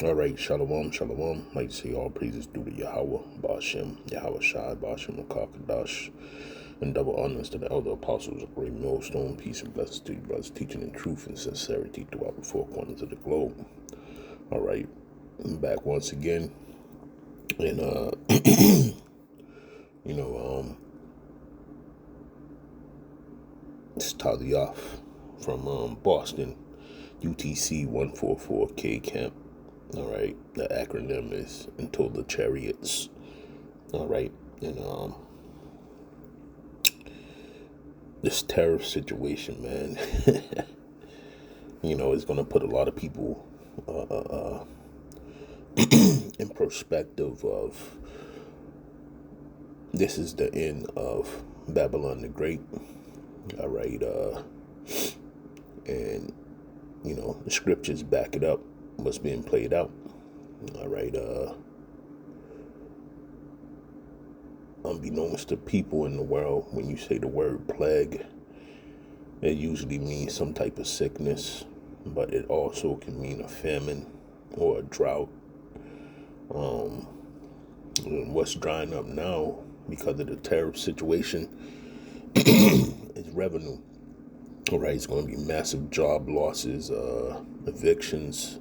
All right, shalom, shalom. Like to say all praises due to Yahweh, Bashem, Yahweh Shai, Bashem, Makakadash, and double honors to the elder apostles of Great Millstone. Peace and blessings to you, brothers, teaching in truth and sincerity throughout the four corners of the globe. All right, I'm back once again, and you know, it's Tali off from Boston, UTC 144K camp. All right, the acronym is Until the Chariots. All right, and this tariff situation, man, is going to put a lot of people in perspective of this is the end of Babylon the Great. All right, and the scriptures back it up. What's being played out. All right, unbeknownst to people in the world, when you say the word plague, it usually means some type of sickness, but it also can mean a famine or a drought. What's drying up now because of the tariff situation is revenue. All right, it's going to be massive job losses, evictions,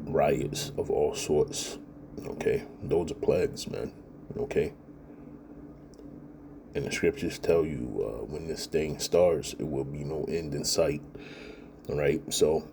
riots of all sorts. Okay, those are plagues, man. Okay, and the scriptures tell you when this thing starts, it will be no end in sight. All right, so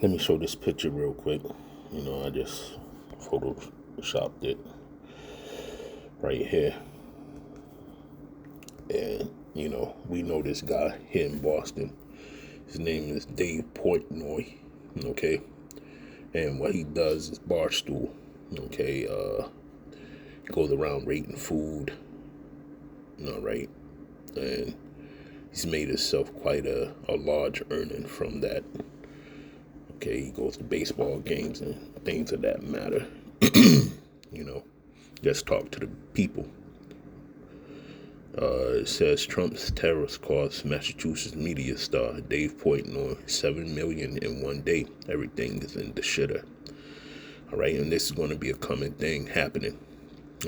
let me show this picture real quick. I just photoshopped it right here, and we know this guy here in Boston. His name is Dave Portnoy. Okay, and what he does is Barstool. Okay, goes around rating food. All right, and he's made himself quite a large earning from that. Okay, he goes to baseball games and things of that matter. Just talk to the people. It says Trump's tariffs cost Massachusetts media star Dave Portnoy $7 million in one day. Everything is in the shitter. All right, and this is going to be a common thing happening.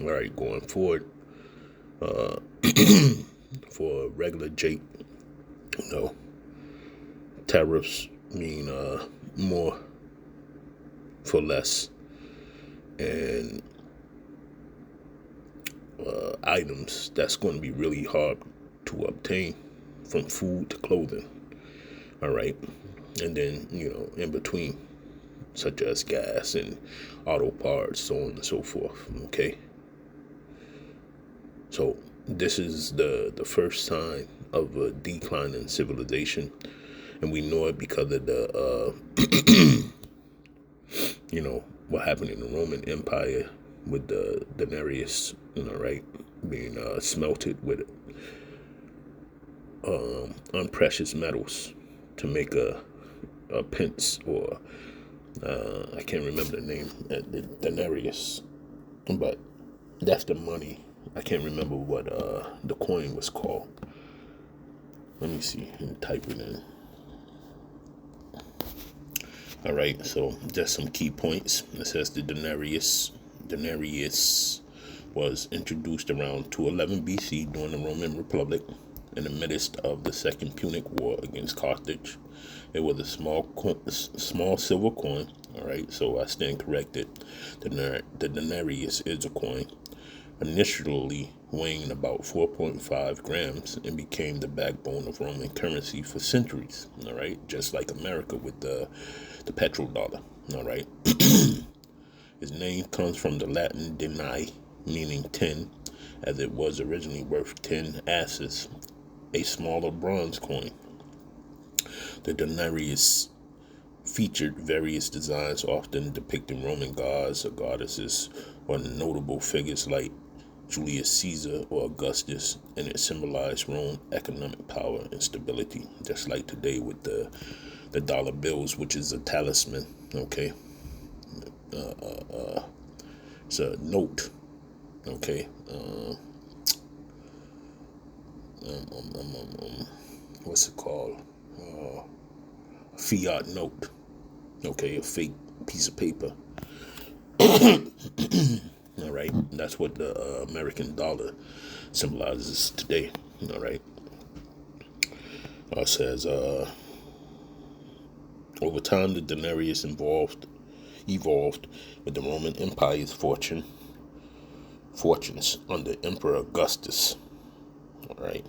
All right, going forward, for regular Jake, tariffs mean more for less, and items that's going to be really hard to obtain, from food to clothing. All right, and then in between, such as gas and auto parts, so on and so forth. Okay, so this is the first sign of a decline in civilization, and we know it because of the what happened in the Roman Empire with the denarius, right, being smelted with unprecious metals to make a pence, or I can't remember the name, the denarius, but that's the money. I can't remember what the coin was called. Let me see and type it in. All right, so just some key points. It says the denarius was introduced around 211 BC during the Roman Republic in the midst of the Second Punic War against Carthage. It was a small silver coin. All right, so I stand corrected. The denarius is a coin, initially weighing about 4.5 grams, and became the backbone of Roman currency for centuries. All right, just like America with the petrodollar. All right. Its name comes from the Latin denarii, meaning 10, as it was originally worth 10 asses, a smaller bronze coin. The denarius featured various designs, often depicting Roman gods or goddesses, or notable figures like Julius Caesar or Augustus, and it symbolized Rome's economic power and stability, just like today with the dollar bills, which is a talisman. Okay, it's a note. Okay, what's it called? fiat note, okay, a fake piece of paper. All right, that's what the American dollar symbolizes today. All right, says over time the denarius evolved with the Roman Empire's fortunes under Emperor Augustus. All right,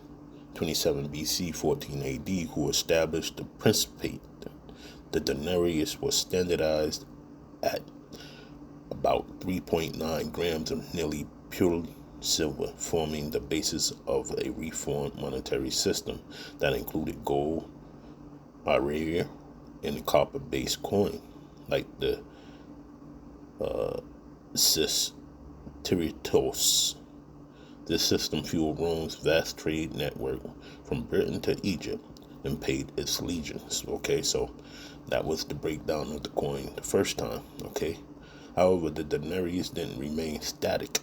27 BC, 14 AD, who established the Principate. The denarius was standardized at about 3.9 grams of nearly pure silver, forming the basis of a reformed monetary system that included gold, iron, and a copper-based coin, like the sestertios. This system fueled Rome's vast trade network from Britain to Egypt and paid its legions. Okay, so that was the breakdown of the coin the first time. Okay, however, the denarius didn't remain static.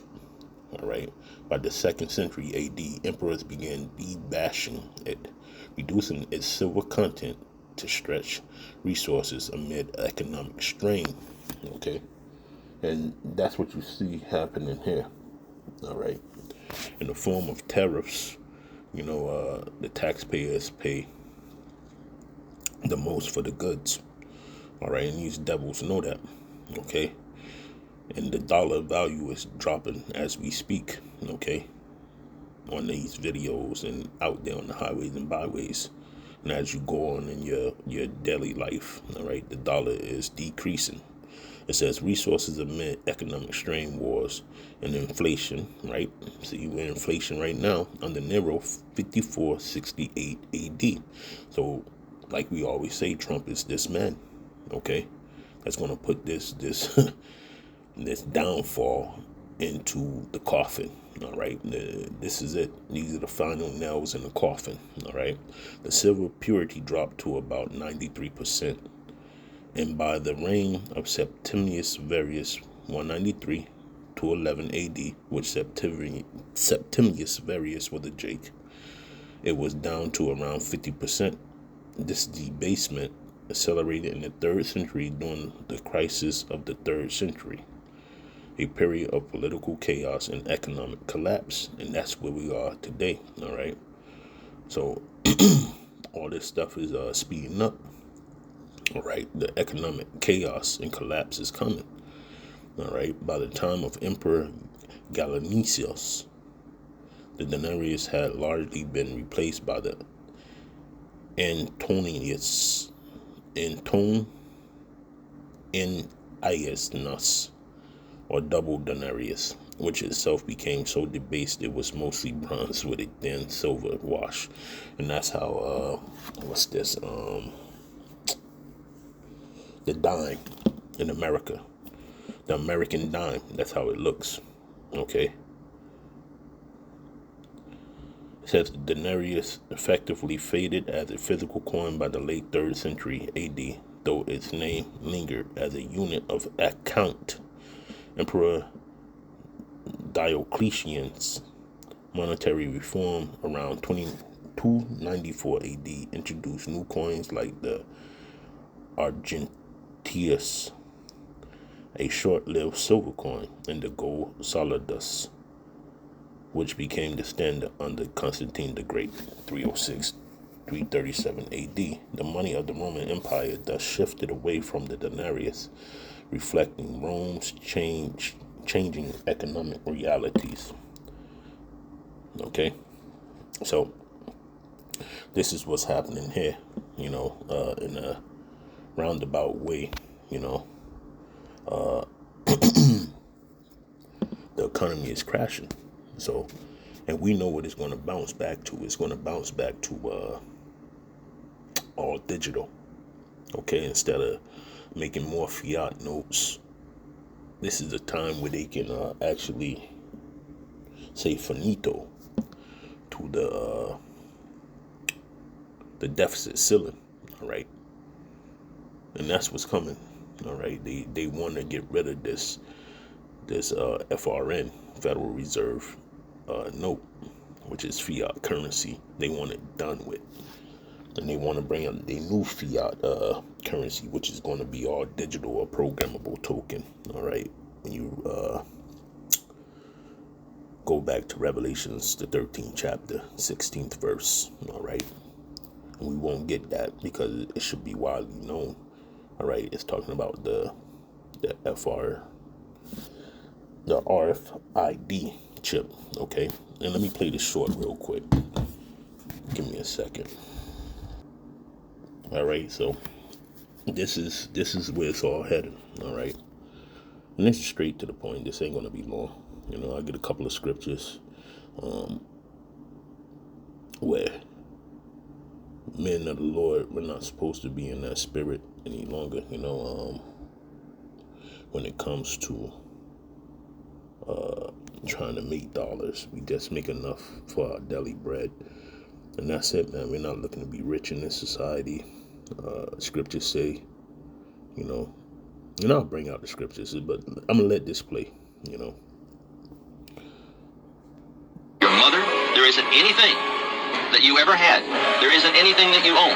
All right, by the 2nd century AD, emperors began debashing it, reducing its silver content to stretch resources amid economic strain. Okay, and that's what you see happening here. All right, in the form of tariffs, the taxpayers pay the most for the goods. All right, and these devils know that. Okay, and the dollar value is dropping as we speak. Okay, on these videos and out there on the highways and byways, and as you go on in your daily life, all right, the dollar is decreasing. It says resources amid economic strain, wars, and inflation, right? See, we're in inflation right now under Nero, 5468 AD. So, like we always say, Trump is this man, okay? That's going to put this this downfall into the coffin, all right? This is it. These are the final nails in the coffin, all right? The silver purity dropped to about 93%. And by the reign of Septimius Varius, 193 to 11 AD, which Septimius Varius with a Jake, it was down to around 50%. This debasement accelerated in the 3rd century during the crisis of the 3rd century, a period of political chaos and economic collapse, and that's where we are today. All right, so all this stuff is speeding up. All right, the economic chaos and collapse is coming. All right, by the time of Emperor Gallienus, the denarius had largely been replaced by the Antonius or double denarius, which itself became so debased it was mostly bronze with a thin silver wash. And that's how the dime in America, the American dime, that's how it looks. Okay, it says the denarius effectively faded as a physical coin by the late 3rd century AD, though its name lingered as a unit of account. Emperor Diocletian's monetary reform around 294 AD introduced new coins like the Argenteus, a short-lived silver coin, and the gold solidus, which became the standard under Constantine the Great, 337 AD. The money of the Roman Empire thus shifted away from the denarius, reflecting Rome's changing economic realities. Okay, so this is what's happening here, in a roundabout way. The economy is crashing. So, and we know what it's going to bounce back to. It's going to bounce back to all digital. Okay, instead of making more fiat notes, this is a time where they can actually say finito to the deficit ceiling. All right, and that's what's coming. All right, they want to get rid of this FRN, Federal Reserve note, which is fiat currency. They want it done with. And they want to bring up a new fiat currency, which is going to be all digital or programmable token. All right. When you go back to Revelations, the 13th chapter, 16th verse. All right. And we won't get that because it should be widely known. All right. It's talking about the RFID chip. Okay. And let me play this short real quick. Give me a second. All right. So this is where it's all headed. All right. And this is straight to the point. This ain't going to be long. I'll get a couple of scriptures where men of the Lord, we're not supposed to be in that spirit any longer, when it comes to trying to make dollars. We just make enough for our daily bread. And that's it, man. We're not looking to be rich in this society. Scriptures say, and I'll bring out the scriptures, but I'm going to let this play, Your mother, there isn't anything that you ever had. There isn't anything that you own.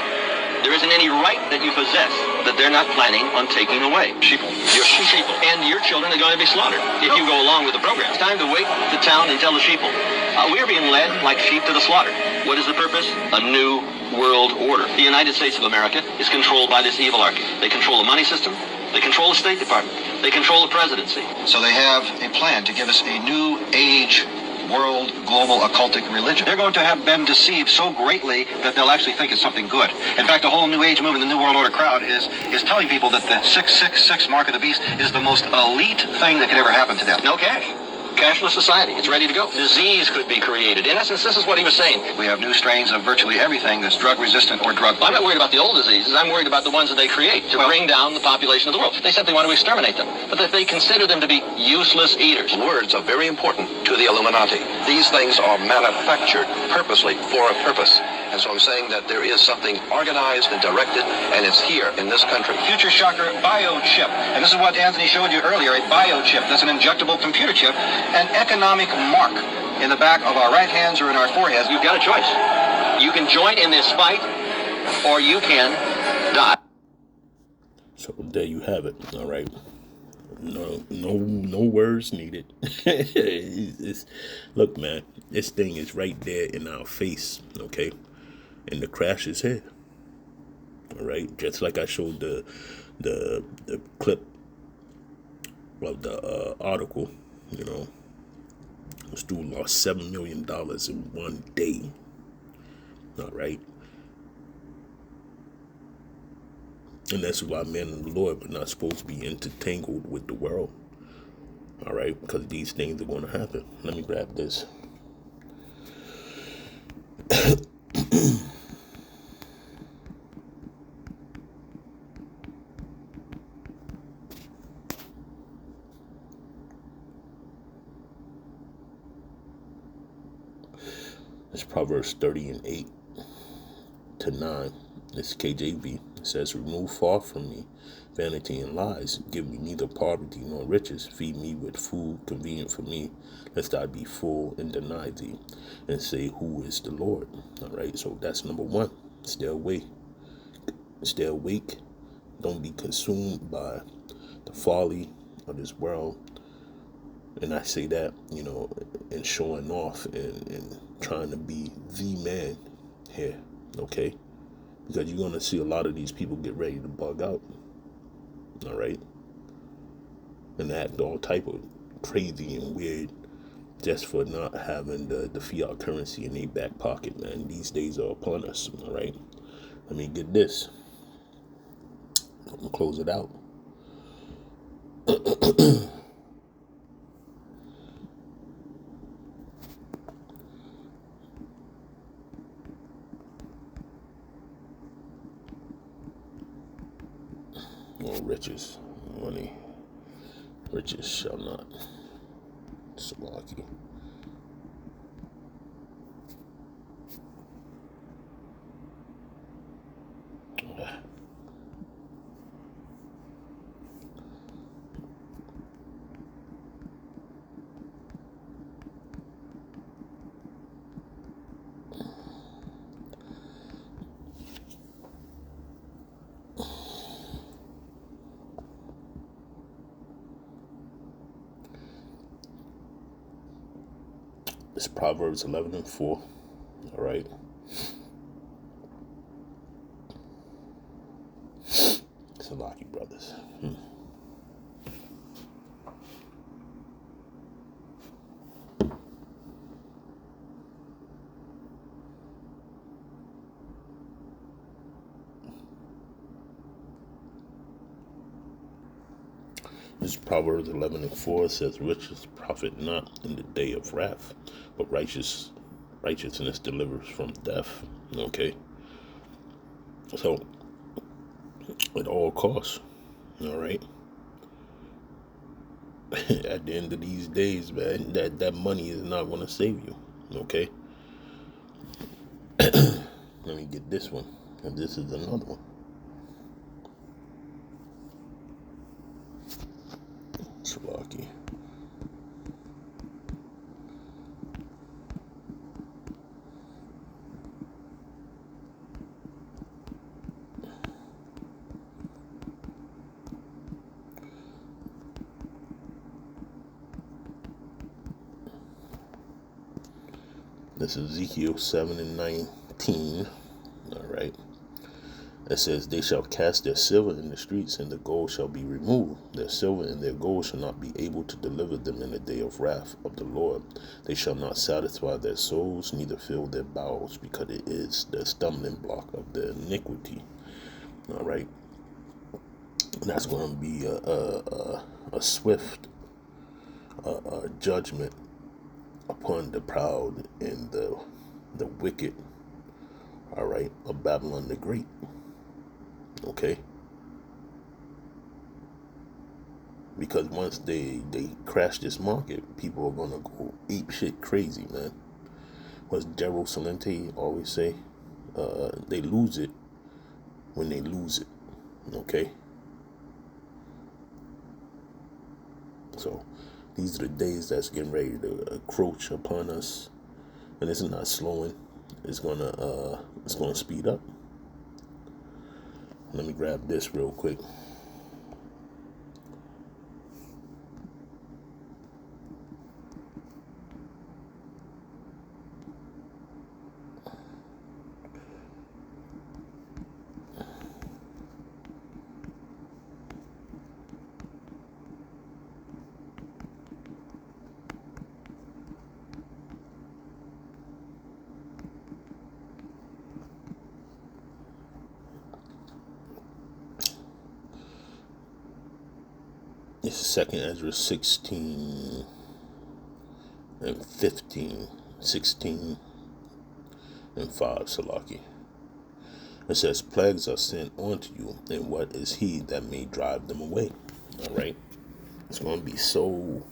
There isn't any right that you possess that they're not planning on taking away. Sheeple. Your sheeple. And your children are going to be slaughtered if you go along with the program. It's time to wake the town and tell the sheeple. We're being led like sheep to the slaughter. What is the purpose? A new world order. The United States of America is controlled by this evilarchy. They control the money system. They control the State Department. They control the presidency. So they have a plan to give us a new age world, global, occultic religion. They're going to have been deceived so greatly that they'll actually think it's something good. In fact, the whole New Age movement, the New World Order crowd is telling people that the 666 mark of the beast is the most elite thing that could ever happen to them. No cash. Cashless society. It's ready to go. Disease could be created. In essence, this is what he was saying. We have new strains of virtually everything that's drug resistant or drug. I'm not worried about the old diseases. I'm worried about the ones that they create to bring down the population of the world. They simply want to exterminate them. But that they consider them to be useless eaters. Words are very important to the Illuminati. These things are manufactured purposely for a purpose. And so I'm saying that there is something organized and directed, and it's here in this country. Future shocker biochip. And this is what Anthony showed you earlier, a biochip. That's an injectable computer chip, an economic mark in the back of our right hands or in our foreheads. You've got a choice. You can join in this fight, or you can die. So there you have it. All right. No words needed. Look, man, this thing is right there in our face. Okay. And the crash is here. All right, just like I showed the clip of the article. This dude lost $7 million in one day. All right, and that's why men of the Lord are not supposed to be intertangled with the world. All right, because these things are going to happen. Let me grab this. It's Proverbs 30:8-9. It's KJV. It says, "Remove far from me vanity and lies. Give me neither poverty nor riches. Feed me with food convenient for me, lest I be full and deny thee, and say, who is the Lord?" All right, so that's number one. Stay awake. Stay awake. Don't be consumed by the folly of this world. And I say that, and showing off and trying to be the man here, okay? Because you're going to see a lot of these people get ready to bug out, all right? And act all type of crazy and weird just for not having the fiat currency in their back pocket, man. These days are upon us, all right? Let me get this. I'm going to close it out. Or riches, money, riches shall not. Salaki. It's Proverbs 11:4. All right. Salaki brothers. This is Proverbs 11:4. It says, riches profit not in the day of wrath, but righteousness delivers from death. Okay. So, at all costs, all right. At the end of these days, man, that money is not going to save you. Okay. Let me get this one. And this is another one. Salaki. This is Ezekiel 7:19. All right. It says, they shall cast their silver in the streets, and the gold shall be removed. Their silver and their gold shall not be able to deliver them in the day of wrath of the Lord. They shall not satisfy their souls, neither fill their bowels, because it is the stumbling block of their iniquity. All right. And that's going to be a swift judgment upon the proud and the wicked. All right, of Babylon the Great. Okay, because once they crash this market, people are gonna go ape shit crazy, man. What's Gerald Salente always say? They lose it when they lose it. Okay, so these are the days that's getting ready to encroach upon us, and it's not slowing. It's gonna speed up. Let me grab this real quick. This is 2nd Ezra 16 and 15, 16 and 5, Salaki. It says, plagues are sent unto you, and what is he that may drive them away? All right. It's going to be so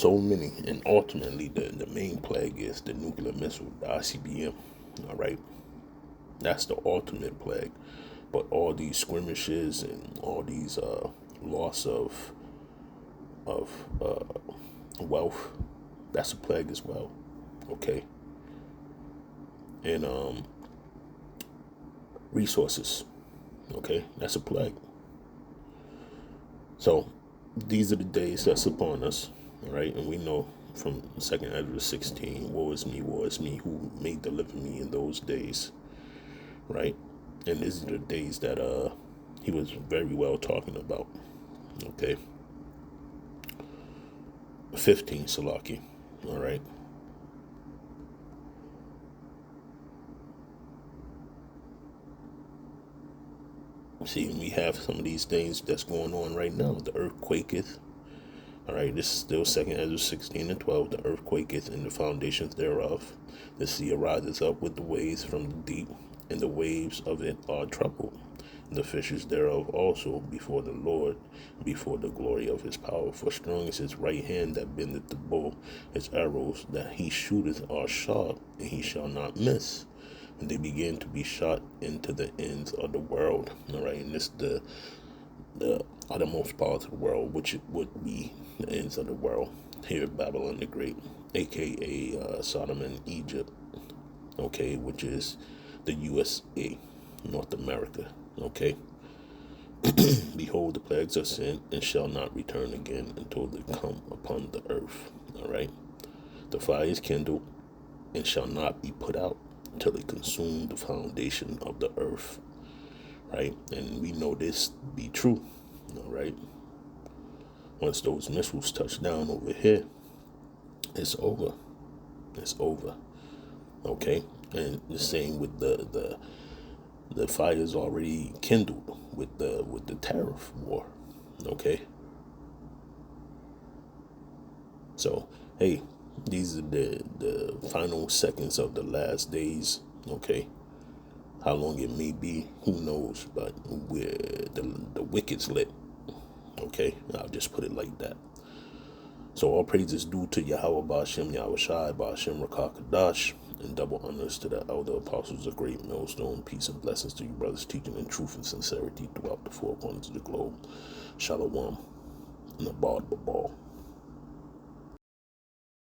many, and ultimately the main plague is the nuclear missile, the ICBM. All right. That's the ultimate plague. But all these skirmishes and all these loss of wealth, that's a plague as well. Okay. And resources, okay, that's a plague. So these are the days that's upon us, all right. And we know from 2nd Ezra 16, woe is me, who may deliver me in those days, right? And these are the days that he was very well talking about. Okay. 15, Salaki. All right. See, we have some of these things that's going on right now. The earth quaketh. All right, this is still 2nd Ezra 16 and 12. The earth quaketh and the foundations thereof. The sea arises up with the waves from the deep, and the waves of it are troubled. The fishes thereof also before the Lord, before the glory of his power. For strong is his right hand that bendeth the bow. His arrows that he shooteth are sharp, and he shall not miss. And they begin to be shot into the ends of the world. All right, and this the uttermost parts of the world, which would be the ends of the world. Here, Babylon the Great, aka Sodom and Egypt. Okay, which is the USA, North America. Okay. Behold, the plagues are sent and shall not return again until they come upon the earth. All right. The fire is kindled and shall not be put out until it consume the foundation of the earth. Right? And we know this be true. All right. Once those missiles touch down over here, it's over. It's over. Okay? And the same with the fire is already kindled with the tariff war. Okay? So, hey, these are the final seconds of the last days. Okay? How long it may be, who knows? But the wicked's lit. Okay? I'll just put it like that. So all praises due to Yahweh Ba'ashem, Yahweh Shai, Ba'ashem Rakakadash, and double honors to the elder apostles of Great Millstone. Peace and blessings to you, brothers, teaching in truth and sincerity throughout the four corners of the globe. Shalom and Abad Babal.